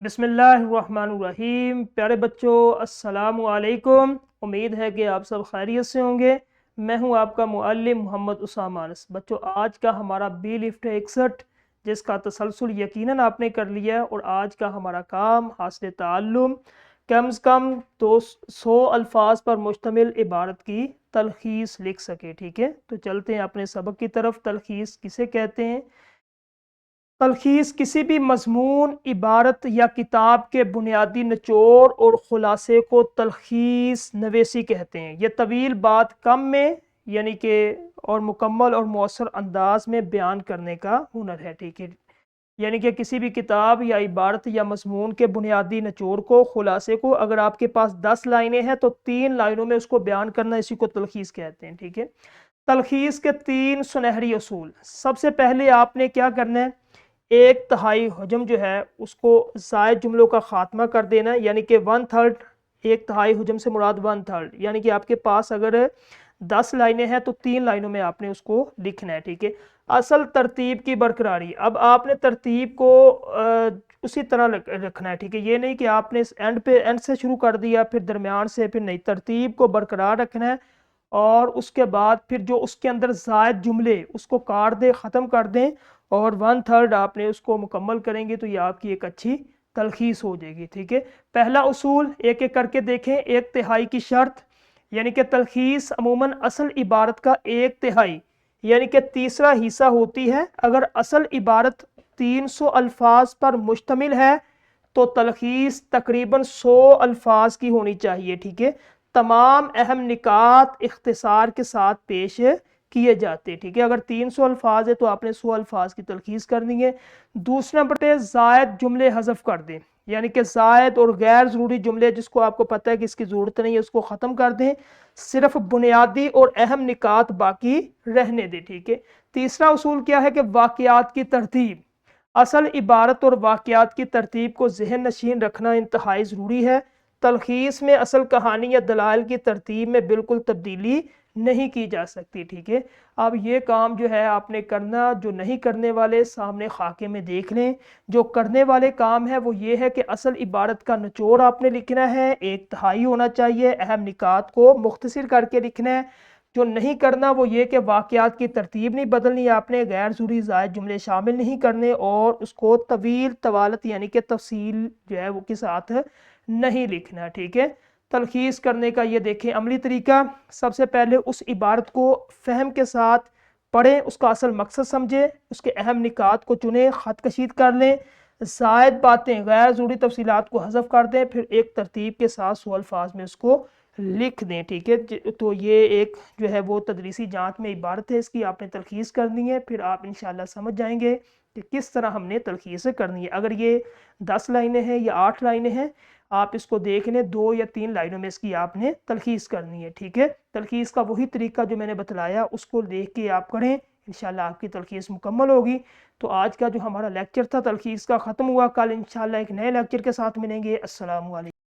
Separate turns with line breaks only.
بسم اللہ الرحمن الرحیم۔ پیارے بچوں السلام علیکم۔ امید ہے کہ آپ سب خیریت سے ہوں گے۔ میں ہوں آپ کا معلم محمد اسامہ انس۔ بچوں آج کا ہمارا بی لفٹ 61 جس کا تسلسل یقیناً آپ نے کر لیا ہے، اور آج کا ہمارا کام حاصل تعلم کم از کم 100 الفاظ پر مشتمل عبارت کی تلخیص لکھ سکے۔ ٹھیک ہے، تو چلتے ہیں اپنے سبق کی طرف۔ تلخیص کسے کہتے ہیں؟ تلخیص کسی بھی مضمون، عبارت یا کتاب کے بنیادی نچوڑ اور خلاصے کو تلخیص نویسی کہتے ہیں۔ یہ طویل بات کم میں یعنی کہ اور مکمل اور مؤثر انداز میں بیان کرنے کا ہنر ہے۔ ٹھیک ہے، یعنی کہ کسی بھی کتاب یا عبارت یا مضمون کے بنیادی نچوڑ کو، خلاصے کو، اگر آپ کے پاس 10 لائنیں ہیں تو 3 لائنوں میں اس کو بیان کرنا، اسی کو تلخیص کہتے ہیں۔ ٹھیک ہے، تلخیص کے 3 سنہری اصول۔ سب سے پہلے آپ نے کیا کرنا ہے؟ 1/3 حجم جو ہے اس کو زائد جملوں کا خاتمہ کر دینا ہے، یعنی کہ 1/3۔ 1/3 حجم سے مراد 1/3، یعنی کہ آپ کے پاس اگر 10 لائنیں ہیں تو 3 لائنوں میں آپ نے اس کو لکھنا ہے۔ ٹھیک ہے، اصل ترتیب کی برقراری۔ اب آپ نے ترتیب کو اسی طرح رکھنا ہے۔ ٹھیک ہے، یہ نہیں کہ آپ نے اینڈ سے شروع کر دیا پھر درمیان سے، پھر نہیں، ترتیب کو برقرار رکھنا ہے، اور اس کے بعد پھر جو اس کے اندر زائد جملے اس کو کاٹ دیں، ختم کر دیں، اور 1/3 آپ نے اس کو مکمل کریں گے تو یہ آپ کی ایک اچھی تلخیص ہو جائے گی۔ ٹھیک ہے، پہلا اصول ایک ایک کر کے دیکھیں۔ 1/3 کی شرط، یعنی کہ تلخیص عموماً اصل عبارت کا 1/3 یعنی کہ تیسرا حصہ ہوتی ہے۔ اگر اصل عبارت 300 الفاظ پر مشتمل ہے تو تلخیص تقریباً 100 الفاظ کی ہونی چاہیے۔ ٹھیک ہے، تمام اہم نکات اختصار کے ساتھ پیش کیے جاتے۔ ٹھیک ہے، اگر 300 الفاظ ہے تو آپ نے 100 الفاظ کی تلخیص کرنی ہے۔ دوسرے نمبر پہ زائد جملے حذف کر دیں، یعنی کہ زائد اور غیر ضروری جملے جس کو آپ کو پتہ ہے کہ اس کی ضرورت نہیں ہے اس کو ختم کر دیں، صرف بنیادی اور اہم نکات باقی رہنے دیں۔ ٹھیک ہے، تیسرا اصول کیا ہے کہ واقعات کی ترتیب۔ اصل عبارت اور واقعات کی ترتیب کو ذہن نشین رکھنا انتہائی ضروری ہے۔ تلخیص میں اصل کہانی یا دلائل کی ترتیب میں بالکل تبدیلی نہیں کی جا سکتی۔ ٹھیک ہے، اب یہ کام جو ہے آپ نے کرنا، جو نہیں کرنے والے سامنے خاکے میں دیکھ لیں۔ جو کرنے والے کام ہے وہ یہ ہے کہ اصل عبارت کا نچوڑ آپ نے لکھنا ہے، 1/3 ہونا چاہیے، اہم نکات کو مختصر کر کے لکھنا ہے۔ جو نہیں کرنا وہ یہ کہ واقعات کی ترتیب نہیں بدلنی، آپ نے غیر ضروری زائد جملے شامل نہیں کرنے، اور اس کو طویل طوالت یعنی کہ تفصیل جو ہے وہ کے ساتھ نہیں لکھنا۔ ٹھیک ہے، تلخیص کرنے کا یہ دیکھیں عملی طریقہ۔ سب سے پہلے اس عبارت کو فہم کے ساتھ پڑھیں، اس کا اصل مقصد سمجھیں، اس کے اہم نکات کو چنیں، خط کشید کر لیں، زائد باتیں، غیر ضروری تفصیلات کو حذف کر دیں، پھر ایک ترتیب کے ساتھ 100 الفاظ میں اس کو لکھ دیں۔ ٹھیک ہے، تو یہ ایک جو ہے وہ تدریسی جانچ میں عبارت ہے، اس کی آپ نے تلخیص کرنی ہے، پھر آپ انشاءاللہ سمجھ جائیں گے کہ کس طرح ہم نے تلخیص کرنی ہے۔ اگر یہ 10 لائنیں ہیں یا 8 لائنیں ہیں، آپ اس کو دیکھ لیں، 2 یا 3 لائنوں میں اس کی آپ نے تلخیص کرنی ہے۔ ٹھیک ہے، تلخیص کا وہی طریقہ جو میں نے بتلایا اس کو دیکھ کے آپ کریں، انشاءاللہ آپ کی تلخیص مکمل ہوگی۔ تو آج کا جو ہمارا لیکچر تھا تلخیص کا ختم ہوا، کل انشاءاللہ ایک نئے لیکچر کے ساتھ ملیں گے۔ السلام علیکم۔